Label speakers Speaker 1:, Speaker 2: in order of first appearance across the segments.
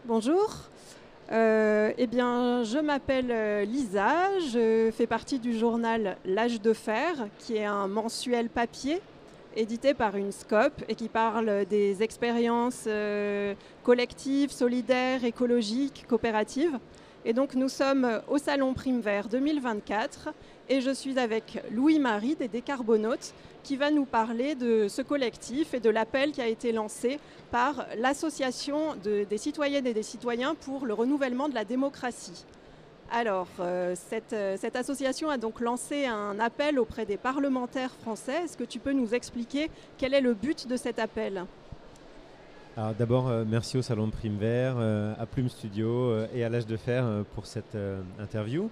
Speaker 1: Bonjour, eh bien, je m'appelle Lisa, je fais partie du journal L'Âge de Fer, qui est un mensuel papier édité par une SCOP et qui parle des expériences collectives, solidaires, écologiques, coopératives. Et donc nous sommes au Salon Prime Vert 2024 et je suis avec Louis-Marie des Décarbonautes qui va nous parler de ce collectif et de l'appel qui a été lancé par l'association des citoyennes et des citoyens pour le renouvellement de la démocratie. Alors, cette association a donc lancé un appel auprès des parlementaires français. Est-ce que tu peux nous expliquer quel est le but de cet appel ?
Speaker 2: Alors d'abord, merci au Salon de Prime Vert, à Plume Studio et à L'Âge de Fer pour cette interview.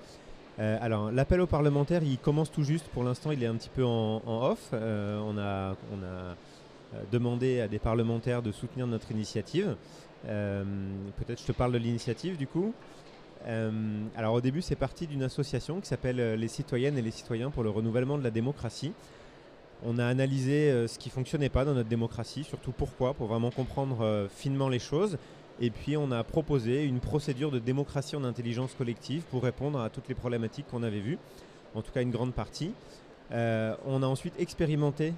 Speaker 2: Alors l'appel aux parlementaires, il commence tout juste. Pour l'instant, il est un petit peu en off. On a demandé à des parlementaires de soutenir notre initiative. Peut-être je te parle de l'initiative du coup. Alors au début, c'est parti d'une association qui s'appelle les citoyennes et les citoyens pour le renouvellement de la démocratie. On a analysé ce qui ne fonctionnait pas dans notre démocratie, surtout pourquoi, pour vraiment comprendre finement les choses. Et puis on a proposé une procédure de démocratie en intelligence collective pour répondre à toutes les problématiques qu'on avait vues, en tout cas une grande partie. On a ensuite expérimenté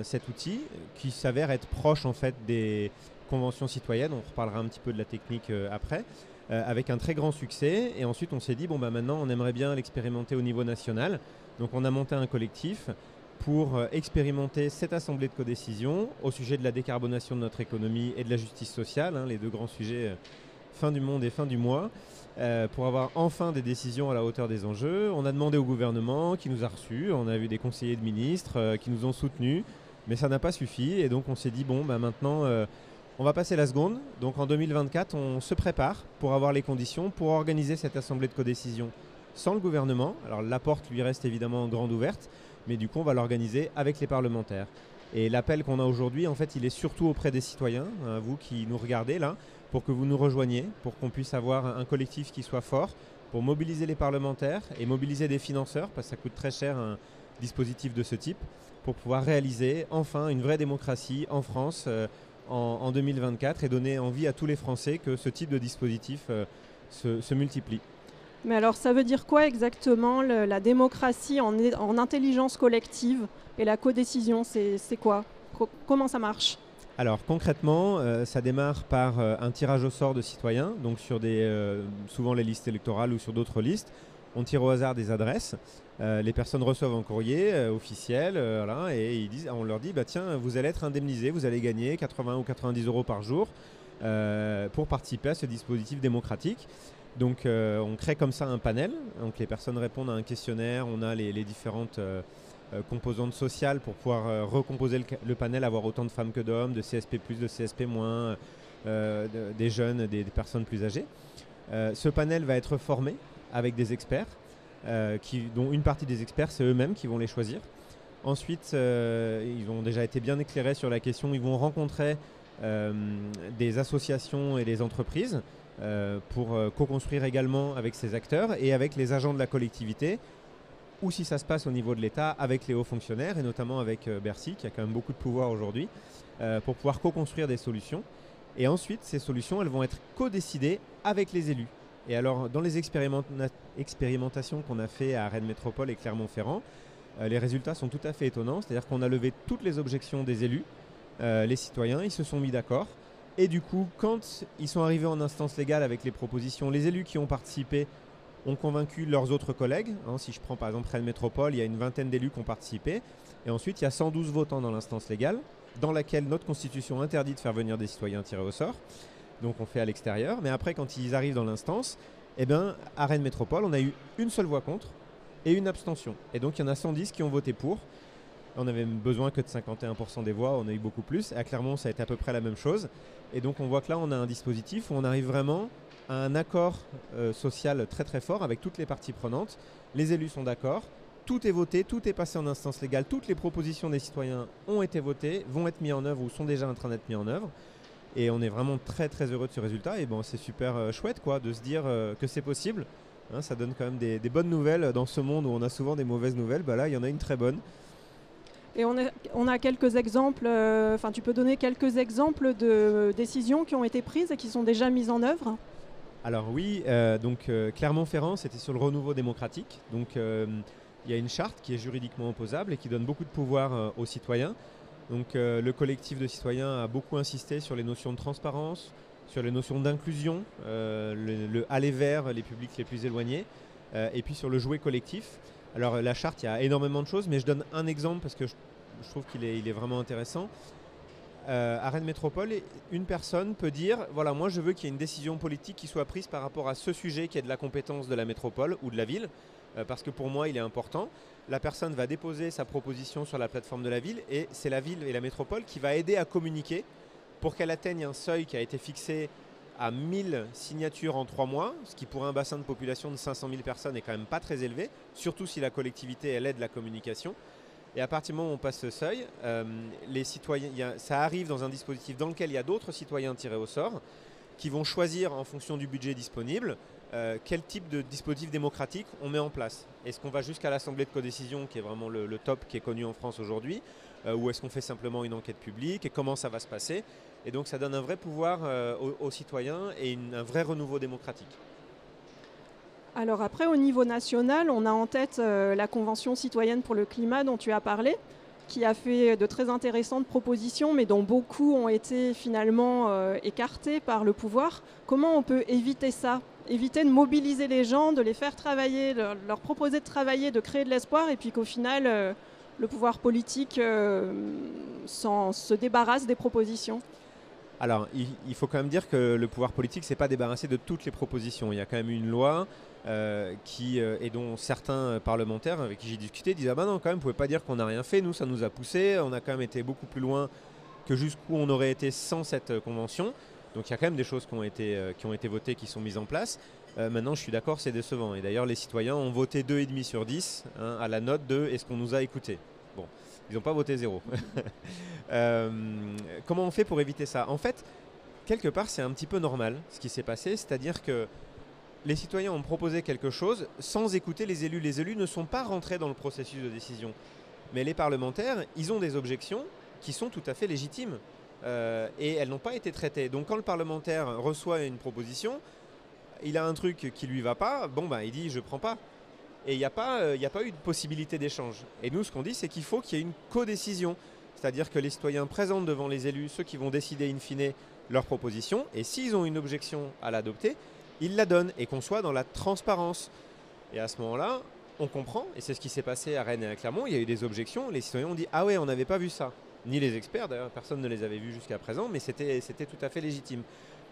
Speaker 2: cet outil qui s'avère être proche en fait des conventions citoyennes. On reparlera un petit peu de la technique après. Avec un très grand succès. Et ensuite, on s'est dit, bon, bah, maintenant, on aimerait bien l'expérimenter au niveau national. Donc, on a monté un collectif pour expérimenter cette assemblée de codécision au sujet de la décarbonation de notre économie et de la justice sociale, les deux grands sujets fin du monde et fin du mois, pour avoir enfin des décisions à la hauteur des enjeux. On a demandé au gouvernement qui nous a reçus. On a vu des conseillers de ministres qui nous ont soutenus. Mais ça n'a pas suffi. Et donc, on s'est dit, bon, bah, maintenant... on va passer la seconde, donc en 2024, on se prépare pour avoir les conditions pour organiser cette assemblée de codécision sans le gouvernement. Alors la porte lui reste évidemment grande ouverte, mais du coup on va l'organiser avec les parlementaires. Et l'appel qu'on a aujourd'hui, en fait, il est surtout auprès des citoyens, vous qui nous regardez là, pour que vous nous rejoigniez, pour qu'on puisse avoir un collectif qui soit fort, pour mobiliser les parlementaires et mobiliser des financeurs, parce que ça coûte très cher un dispositif de ce type, pour pouvoir réaliser enfin une vraie démocratie en France, en 2024 et donner envie à tous les Français que ce type de dispositif se multiplie.
Speaker 1: Mais alors ça veut dire quoi exactement la démocratie en intelligence collective et la codécision, c'est quoi ? Comment ça marche ?
Speaker 2: Alors concrètement, ça démarre par un tirage au sort de citoyens, donc sur souvent les listes électorales ou sur d'autres listes. On tire au hasard des adresses. Les personnes reçoivent un courrier officiel voilà, et on leur dit bah, tiens, vous allez être indemnisé, vous allez gagner 80 ou 90 € par jour pour participer à ce dispositif démocratique. Donc on crée comme ça un panel. Donc les personnes répondent à un questionnaire, on a les différentes composantes sociales pour pouvoir recomposer le panel, avoir autant de femmes que d'hommes, de CSP+, de CSP-, des jeunes, des personnes plus âgées. Ce panel va être formé avec des experts, dont une partie des experts, c'est eux-mêmes qui vont les choisir. Ensuite, ils ont déjà été bien éclairés sur la question. Ils vont rencontrer des associations et des entreprises pour co-construire également avec ces acteurs et avec les agents de la collectivité, ou si ça se passe au niveau de l'État, avec les hauts fonctionnaires et notamment avec Bercy, qui a quand même beaucoup de pouvoir aujourd'hui, pour pouvoir co-construire des solutions. Et ensuite, ces solutions, elles vont être co-décidées avec les élus. Et alors, dans les expérimentations qu'on a fait à Rennes Métropole et Clermont-Ferrand, les résultats sont tout à fait étonnants. C'est-à-dire qu'on a levé toutes les objections des élus, les citoyens, ils se sont mis d'accord. Et du coup, quand ils sont arrivés en instance légale avec les propositions, les élus qui ont participé ont convaincu leurs autres collègues. Si je prends par exemple Rennes Métropole, il y a une vingtaine d'élus qui ont participé. Et ensuite, il y a 112 votants dans l'instance légale, dans laquelle notre constitution interdit de faire venir des citoyens tirés au sort. Donc on fait à l'extérieur. Mais après, quand ils arrivent dans l'instance, à Rennes Métropole, on a eu une seule voix contre et une abstention. Et donc il y en a 110 qui ont voté pour. On avait besoin que de 51% des voix, on a eu beaucoup plus. Et à Clermont, ça a été à peu près la même chose. Et donc on voit que là, on a un dispositif où on arrive vraiment à un accord social très très fort avec toutes les parties prenantes. Les élus sont d'accord, tout est voté, tout est passé en instance légale, toutes les propositions des citoyens ont été votées, vont être mises en œuvre ou sont déjà en train d'être mises en œuvre. Et on est vraiment très très heureux de ce résultat. Et bon, c'est super chouette quoi, de se dire que c'est possible. Hein, ça donne quand même des bonnes nouvelles dans ce monde où on a souvent des mauvaises nouvelles. Bah là, il y en a une très bonne.
Speaker 1: Et on a quelques exemples, tu peux donner quelques exemples de décisions qui ont été prises et qui sont déjà mises en œuvre?
Speaker 2: Alors oui, Clermont-Ferrand, c'était sur le renouveau démocratique. Donc il y a une charte qui est juridiquement opposable et qui donne beaucoup de pouvoir aux citoyens. Donc le collectif de citoyens a beaucoup insisté sur les notions de transparence, sur les notions d'inclusion, le aller vers les publics les plus éloignés, et puis sur le jouet collectif. Alors la charte, il y a énormément de choses, mais je donne un exemple parce que je trouve qu'il est vraiment intéressant. À Rennes Métropole, une personne peut dire, voilà, moi je veux qu'il y ait une décision politique qui soit prise par rapport à ce sujet qui est de la compétence de la métropole ou de la ville, parce que pour moi il est important. La personne va déposer sa proposition sur la plateforme de la ville et c'est la ville et la métropole qui va aider à communiquer pour qu'elle atteigne un seuil qui a été fixé à 1000 signatures en 3 mois, ce qui pour un bassin de population de 500 000 personnes est quand même pas très élevé, surtout si la collectivité elle aide la communication. Et à partir du moment où on passe ce seuil, les citoyens, ça arrive dans un dispositif dans lequel il y a d'autres citoyens tirés au sort qui vont choisir en fonction du budget disponible quel type de dispositif démocratique on met en place. Est-ce qu'on va jusqu'à l'Assemblée de codécision, qui est vraiment le top qui est connu en France aujourd'hui, ou est-ce qu'on fait simplement une enquête publique et comment ça va se passer? Et donc ça donne un vrai pouvoir aux citoyens et un vrai renouveau démocratique.
Speaker 1: Alors après, au niveau national, on a en tête la Convention citoyenne pour le climat dont tu as parlé, qui a fait de très intéressantes propositions, mais dont beaucoup ont été finalement écartées par le pouvoir. Comment on peut éviter ça? Éviter de mobiliser les gens, de les faire travailler, leur proposer de travailler, de créer de l'espoir, et puis qu'au final, le pouvoir politique se débarrasse des propositions.
Speaker 2: Alors, il faut quand même dire que le pouvoir politique ne s'est pas débarrassé de toutes les propositions. Il y a quand même une loi et dont certains parlementaires avec qui j'ai discuté disent « Ah ben non, quand même, vous ne pouvez pas dire qu'on n'a rien fait. Nous, ça nous a poussé. On a quand même été beaucoup plus loin que jusqu'où on aurait été sans cette convention. » Donc, il y a quand même des choses qui ont été votées, qui sont mises en place. Maintenant, je suis d'accord, c'est décevant. Et d'ailleurs, les citoyens ont voté 2,5 sur 10 à la note de « Est-ce qu'on nous a écoutés ?» Bon, ils n'ont pas voté 0. Comment on fait pour éviter ça? En fait, quelque part, c'est un petit peu normal ce qui s'est passé, c'est-à-dire que les citoyens ont proposé quelque chose sans écouter les élus. Les élus ne sont pas rentrés dans le processus de décision. Mais les parlementaires, ils ont des objections qui sont tout à fait légitimes et elles n'ont pas été traitées. Donc quand le parlementaire reçoit une proposition, il a un truc qui ne lui va pas, il dit « je ne prends pas ». Et il n'y a pas eu de possibilité d'échange. Et nous, ce qu'on dit, c'est qu'il faut qu'il y ait une codécision. C'est-à-dire que les citoyens présentent devant les élus ceux qui vont décider in fine leur proposition. Et s'ils ont une objection à l'adopter, ils la donnent et qu'on soit dans la transparence. Et à ce moment-là, on comprend. Et c'est ce qui s'est passé à Rennes et à Clermont. Il y a eu des objections. Les citoyens ont dit « Ah ouais, on n'avait pas vu ça ». Ni les experts, d'ailleurs, personne ne les avait vus jusqu'à présent. Mais c'était tout à fait légitime.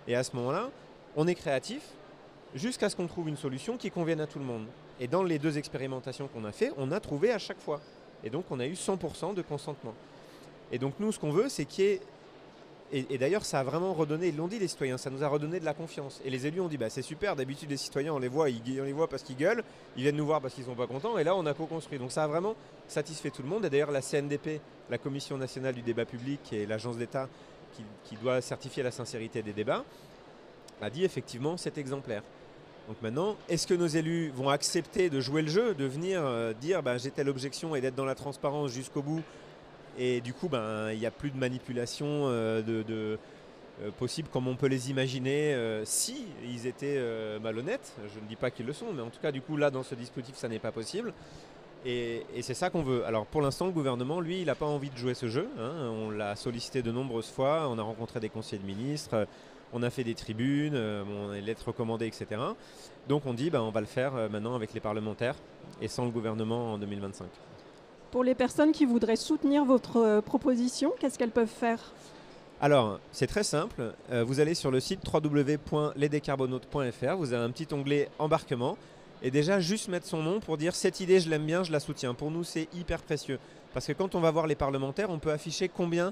Speaker 2: Et à ce moment-là, on est créatif jusqu'à ce qu'on trouve une solution qui convienne à tout le monde. Et dans les 2 expérimentations qu'on a fait, on a trouvé à chaque fois. Et donc, on a eu 100% de consentement. Et donc, nous, ce qu'on veut, c'est qu'il y ait... Et d'ailleurs, ça a vraiment redonné, ils l'ont dit les citoyens, ça nous a redonné de la confiance. Et les élus ont dit, c'est super, d'habitude les citoyens, on les voit parce qu'ils gueulent, ils viennent nous voir parce qu'ils ne sont pas contents, et là, on a co-construit. Donc ça a vraiment satisfait tout le monde. Et d'ailleurs, la CNDP, la Commission nationale du débat public, qui est l'agence d'État qui doit certifier la sincérité des débats, a dit effectivement, c'est exemplaire. Donc maintenant, est-ce que nos élus vont accepter de jouer le jeu, de venir dire j'ai telle objection et d'être dans la transparence jusqu'au bout? Et du coup, il n'y a plus de manipulation possible comme on peut les imaginer si ils étaient malhonnêtes. Je ne dis pas qu'ils le sont, mais en tout cas, du coup, là, dans ce dispositif, ça n'est pas possible. Et c'est ça qu'on veut. Alors pour l'instant, le gouvernement, lui, il n'a pas envie de jouer ce jeu. On l'a sollicité de nombreuses fois, on a rencontré des conseillers de ministres, on a fait des tribunes, des lettres recommandées, etc. Donc on dit, on va le faire maintenant avec les parlementaires et sans le gouvernement en 2025.
Speaker 1: Pour les personnes qui voudraient soutenir votre proposition, qu'est-ce qu'elles peuvent faire?
Speaker 2: Alors, c'est très simple. Vous allez sur le site www.lesdécarbonautes.fr, vous avez un petit onglet embarquement. Et déjà, juste mettre son nom pour dire cette idée, je l'aime bien, je la soutiens. Pour nous, c'est hyper précieux. Parce que quand on va voir les parlementaires, on peut afficher combien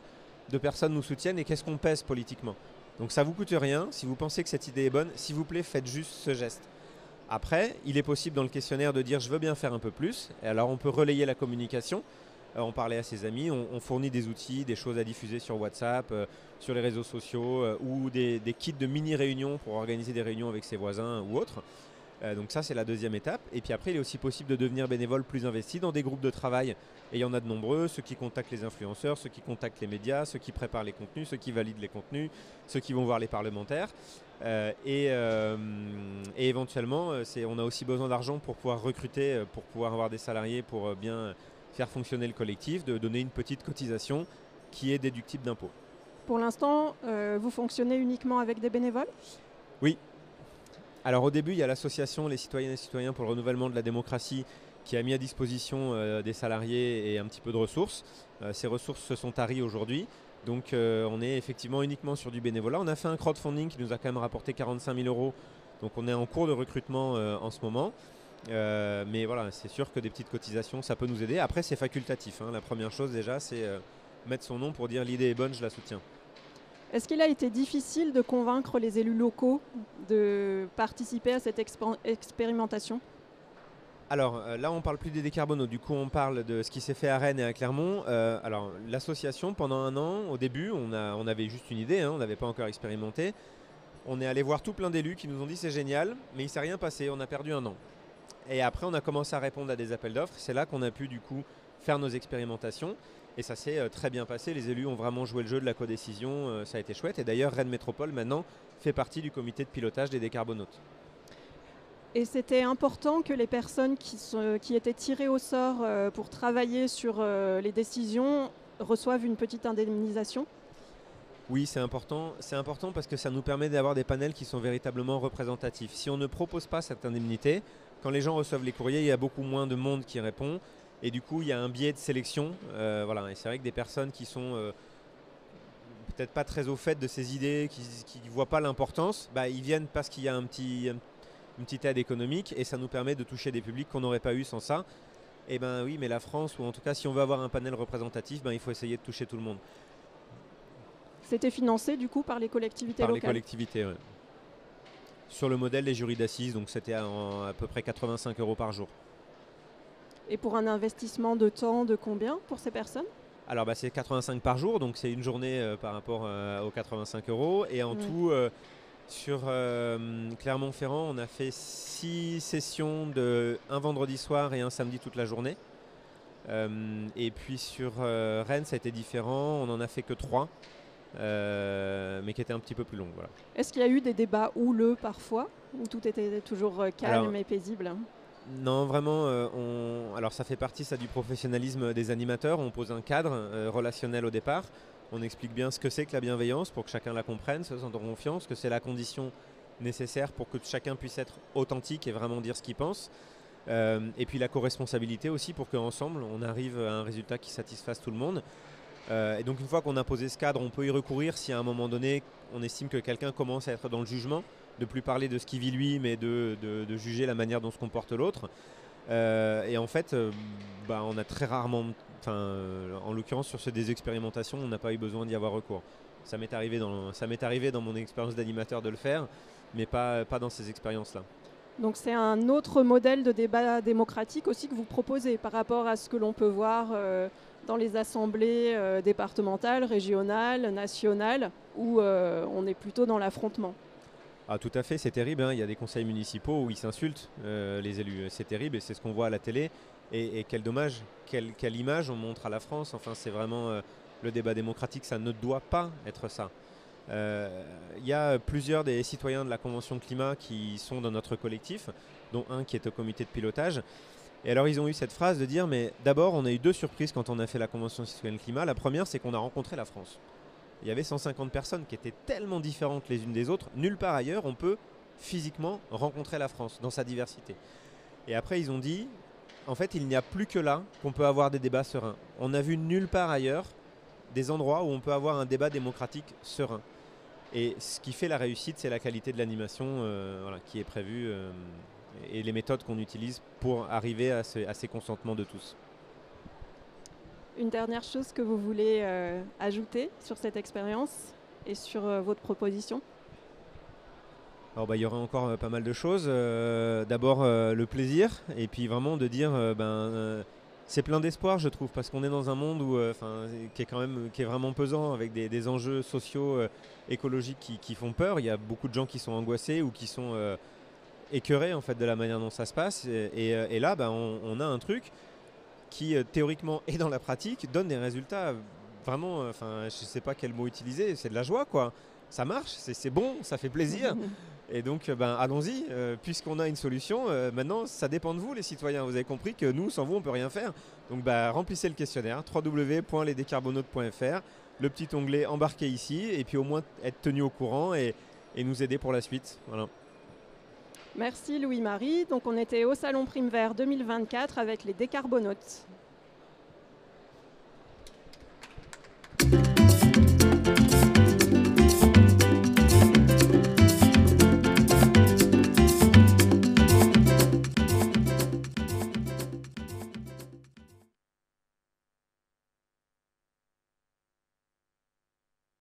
Speaker 2: de personnes nous soutiennent et qu'est-ce qu'on pèse politiquement. Donc ça ne vous coûte rien. Si vous pensez que cette idée est bonne, s'il vous plaît, faites juste ce geste. Après, il est possible dans le questionnaire de dire je veux bien faire un peu plus. Et alors on peut relayer la communication. en parler à ses amis. On fournit des outils, des choses à diffuser sur WhatsApp, sur les réseaux sociaux ou des kits de mini-réunions pour organiser des réunions avec ses voisins ou autres. Donc ça, c'est la deuxième étape. Et puis après, il est aussi possible de devenir bénévole plus investi dans des groupes de travail. Et il y en a de nombreux, ceux qui contactent les influenceurs, ceux qui contactent les médias, ceux qui préparent les contenus, ceux qui valident les contenus, ceux qui vont voir les parlementaires. Et éventuellement, on a aussi besoin d'argent pour pouvoir recruter, pour pouvoir avoir des salariés, pour bien faire fonctionner le collectif, de donner une petite cotisation qui est déductible d'impôt.
Speaker 1: Pour l'instant, vous fonctionnez uniquement avec des bénévoles ?
Speaker 2: Oui. Alors au début, il y a l'association Les Citoyennes et Citoyens pour le renouvellement de la démocratie qui a mis à disposition des salariés et un petit peu de ressources. Ces ressources se sont taries aujourd'hui. Donc on est effectivement uniquement sur du bénévolat. On a fait un crowdfunding qui nous a quand même rapporté 45 000 €. Donc on est en cours de recrutement en ce moment. Mais voilà, c'est sûr que des petites cotisations, ça peut nous aider. Après, c'est facultatif. La première chose déjà, c'est mettre son nom pour dire l'idée est bonne, je la soutiens.
Speaker 1: Est-ce qu'il a été difficile de convaincre les élus locaux de participer à cette expérimentation ?
Speaker 2: Alors là, on parle plus des décarbonautes. Du coup, on parle de ce qui s'est fait à Rennes et à Clermont. Alors l'association, pendant un an, au début, on avait juste une idée, on n'avait pas encore expérimenté. On est allé voir tout plein d'élus qui nous ont dit c'est génial, mais il ne s'est rien passé, on a perdu un an. Et après, on a commencé à répondre à des appels d'offres. C'est là qu'on a pu du coup faire nos expérimentations. Et ça s'est très bien passé. Les élus ont vraiment joué le jeu de la codécision. Ça a été chouette. Et d'ailleurs, Rennes Métropole, maintenant, fait partie du comité de pilotage des décarbonautes.
Speaker 1: Et c'était important que les personnes qui étaient tirées au sort pour travailler sur les décisions reçoivent une petite indemnisation ?
Speaker 2: Oui, c'est important. C'est important parce que ça nous permet d'avoir des panels qui sont véritablement représentatifs. Si on ne propose pas cette indemnité, quand les gens reçoivent les courriers, il y a beaucoup moins de monde qui répond. Et du coup, il y a un biais de sélection. Voilà. Et c'est vrai que des personnes qui sont peut-être pas très au fait de ces idées, qui ne voient pas l'importance, ils viennent parce qu'il y a une petite aide économique et ça nous permet de toucher des publics qu'on n'aurait pas eu sans ça. Et ben oui, mais la France, ou en tout cas si on veut avoir un panel représentatif, il faut essayer de toucher tout le monde.
Speaker 1: C'était financé du coup par les collectivités locales ?
Speaker 2: Par les collectivités, oui. Sur le modèle des jurys d'assises, donc c'était à peu près 85 € par jour.
Speaker 1: Et pour un investissement de temps de combien pour ces personnes ?
Speaker 2: Alors c'est 85 par jour, donc c'est une journée par rapport aux 85 €. Et en tout, sur Clermont-Ferrand, on a fait 6 sessions un vendredi soir et un samedi toute la journée. Et puis sur Rennes, ça a été différent, on n'en a fait que 3, mais qui étaient un petit peu plus longues. Voilà.
Speaker 1: Est-ce qu'il y a eu des débats houleux parfois, où tout était toujours calme et paisible ?
Speaker 2: Non, vraiment, alors ça fait partie du professionnalisme des animateurs. On pose un cadre relationnel au départ. On explique bien ce que c'est que la bienveillance pour que chacun la comprenne, se sente en confiance, que c'est la condition nécessaire pour que chacun puisse être authentique et vraiment dire ce qu'il pense. Et puis la co-responsabilité aussi pour qu'ensemble, on arrive à un résultat qui satisfasse tout le monde. Et donc une fois qu'on a posé ce cadre, on peut y recourir si à un moment donné, on estime que quelqu'un commence à être dans le jugement, de plus parler de ce qu'il vit lui, mais de juger la manière dont se comporte l'autre. Et en fait, on a très rarement, en l'occurrence sur des expérimentations, on n'a pas eu besoin d'y avoir recours. Ça m'est arrivé dans mon expérience d'animateur de le faire, mais pas dans ces expériences-là.
Speaker 1: Donc c'est un autre modèle de débat démocratique aussi que vous proposez par rapport à ce que l'on peut voir dans les assemblées départementales, régionales, nationales, où on est plutôt dans l'affrontement.
Speaker 2: Ah, tout à fait, c'est terrible. Il y a des conseils municipaux où ils s'insultent, les élus. C'est terrible et c'est ce qu'on voit à la télé. Et quel dommage, quelle image on montre à la France. Enfin, c'est vraiment le débat démocratique, ça ne doit pas être ça. Il y a plusieurs des citoyens de la Convention Climat qui sont dans notre collectif, dont un qui est au comité de pilotage. Et alors, ils ont eu cette phrase de dire, mais d'abord, on a eu 2 surprises quand on a fait la Convention citoyenne climat. La première, c'est qu'on a rencontré la France. Il y avait 150 personnes qui étaient tellement différentes les unes des autres. Nulle part ailleurs, on peut physiquement rencontrer la France dans sa diversité. Et après, ils ont dit, en fait, il n'y a plus que là qu'on peut avoir des débats sereins. On a vu nulle part ailleurs des endroits où on peut avoir un débat démocratique serein. Et ce qui fait la réussite, c'est la qualité de l'animation qui est prévue et les méthodes qu'on utilise pour arriver à ces consentements de tous.
Speaker 1: Une dernière chose que vous voulez ajouter sur cette expérience et sur votre proposition ?
Speaker 2: Alors, il y aura encore pas mal de choses. D'abord, le plaisir, et puis vraiment de dire C'est plein d'espoir, je trouve, parce qu'on est dans un monde où, qui est vraiment pesant, avec des enjeux sociaux, écologiques qui font peur. Il y a beaucoup de gens qui sont angoissés ou qui sont écœurés en fait, de la manière dont ça se passe. Et là, on a un truc qui, théoriquement et dans la pratique, donne des résultats vraiment, je ne sais pas quel mot utiliser, c'est de la joie, quoi. Ça marche, c'est bon, ça fait plaisir. Et donc, allons-y, puisqu'on a une solution. Maintenant, ça dépend de vous, les citoyens. Vous avez compris que nous, sans vous, on ne peut rien faire. Donc, remplissez le questionnaire, www.lesdécarbonautes.fr, le petit onglet embarqué ici, et puis au moins être tenu au courant et nous aider pour la suite. Voilà.
Speaker 1: Merci Louis-Marie. Donc on était au Salon Prime Vert 2024 avec les Décarbonautes.